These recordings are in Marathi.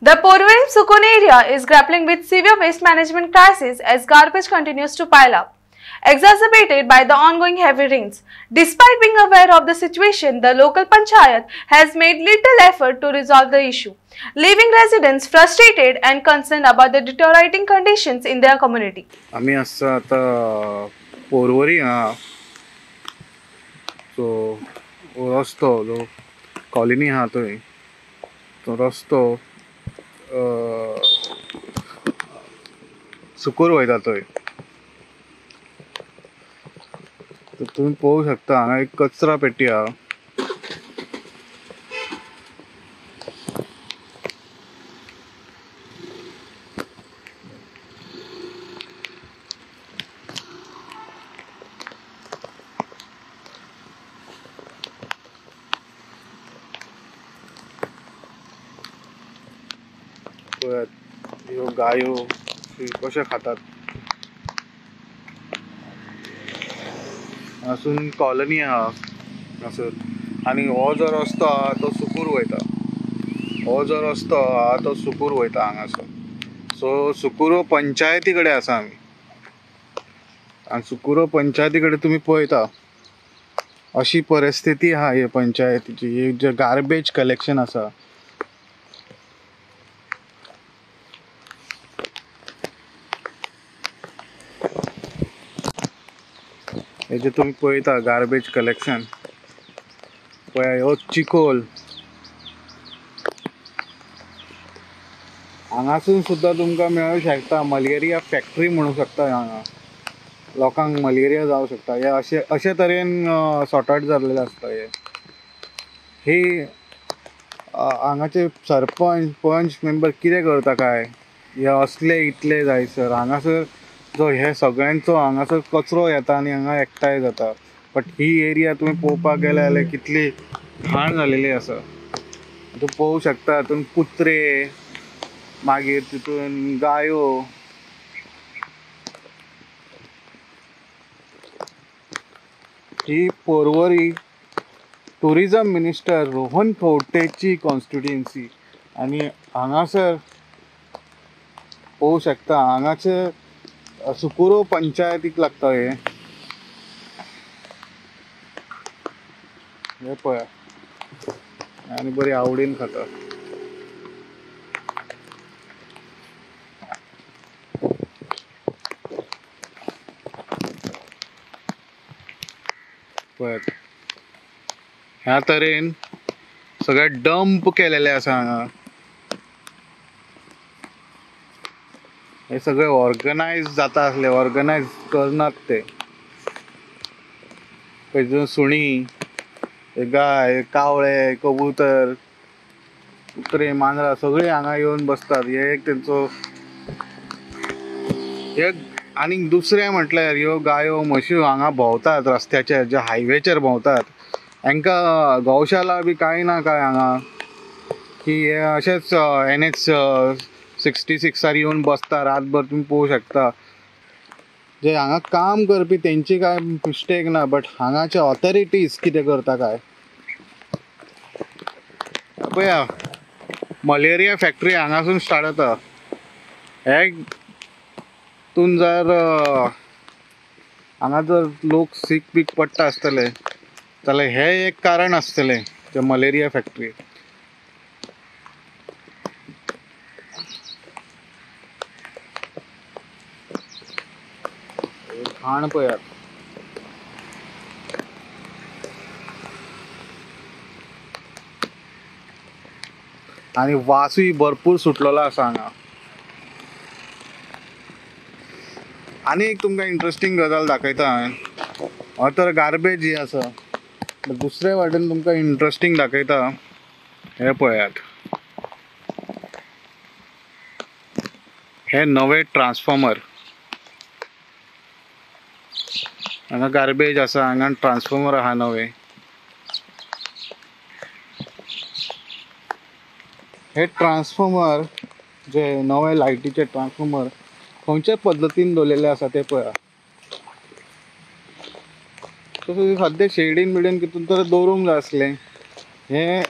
The Porvorim-Sukhona area is grappling with severe waste management crisis as garbage continues to pile up, exacerbated by the ongoing heavy rains. Despite being aware of the situation, the local panchayat has made little effort to resolve the issue, leaving residents frustrated and concerned about the deteriorating conditions in their community. आम्ही असं आता पोरवरी हा सो रस्तो जो कॉलनी हा तो रस्तो सुकूर वयता थंय. तर तुम्ही पळोवंक शकता हांगा एक कचरा पेटी हा. ह्यो गायो कशे खातात. हांगासून कॉलनी हा हांगासर आनी हो जो रस्तो हा तो सुकूर वयता. हो जो रस्तो हा तो सुकूर वयता हांगासर. सो सुकुरो पंचायती कडेन आसा आमी आनी सुकुरो पंचायती कडेन तुमी पळयता अशी परिस्थिती आहा हे पंचायतीची. हे जे गार्बेज कलेक्शन आसा हे जे तुम्ही पळयता गार्बेज कलेक्शन पळय हो चिकोल. हांगासून सुद्दां तुमकां मेळूं शकता मलेरिया फॅक्टरी म्हणूं शकता. हांगा लोकांक मलेरिया जावं शकता. हे अशे तरेन सॉर्ट आउट जाल्लेले आसता. हे हांगाचे सरपंच पंच मेंबर कितें करता काय हे असले इतले जायसर हांगासर जो हे सगळ्यांचो हांगासर कचरो येता आनी हांगा एकठांय जाता. बट ही एरिया तुम्ही पळोवपाक गेले जाल्यार कितली घाण जालेली आसा. तूं पळोवंक शकता हातून कुत्रे मागीर तितून गायो ही Porvorim tourism minister Rohan खंवटेची constituency आनी हांगासर पळोवंक शकता हांगाचे सुकुरो पंचायतीक लागता. हे पळय आनी बरी आवडीन खाता. पळयात ह्या तरेन सगळे डंप केलेले आसा हांगा. हे सगळे ऑर्गनायज जाता आसले ऑर्गनायज करनात ते. खंयची सुणी गाय कावळे कबूतर कुत्रे मांजरां सगळीं हांगा येवन बसतात. हे एक तेंचो हे. आनी दुसरें म्हटल्यार ह्यो गायो म्हशी हांगा भोंवतात रस्त्याचेर जे हायवेचेर भोंवतात हांकां गौशाला बी कांय ना काय हांगा की हे अशेंच NH-66 येवन बसता रातभर. तुम्ही पळोवंक शकता जे हांगा काम करपी तेंची काय मिस्टेक ना बट हांगाचे ऑथॉरिटीज कितें करता काय पळया. मलेरिया फॅक्टरी हांगासून स्टार्ट जाता. हे तून जर हांगा जर लोक सीक बीक पडटा आसतले जाल्यार हे एक कारण आसतलें जे मलेरिया फॅक्टरी. घाण पळयात. आनी वासूय भरपूर सुटलेलो आसा हांगा. आनी एक तुमकां इंट्रस्टींग गजाल दाखयता हांवें. हो तर गार्बेज ही आसा. दुसरे वाटेन तुमकां इंट्रस्टींग दाखयता. हे पळयात हे नवे ट्रान्सफॉर्मर. हांगा गार्बेज आसा हांगा ट्रान्सफॉर्मर आहा नवे. हे ट्रान्सफॉर्मर जे नवे लायटीचे ट्रान्सफॉर्मर खंयच्या पद्दतीन दवरलेले आसा ते पळया. तसो सद्या शेडीन बिडीन कितून तर दवरूंक जाय आसलें. हे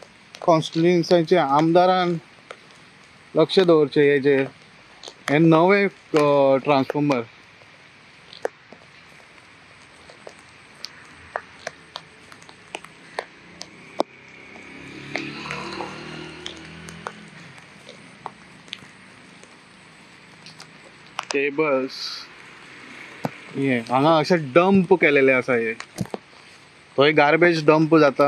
कॉन्स्टिट्युएन्सीचे आमदारान लक्ष दवरचें हेजेर. हे नवे ट्रान्सफॉर्मर. केबल्स हे हांगा अशे डंप केलेले आसा. हे थंय गार्बेज डंप जाता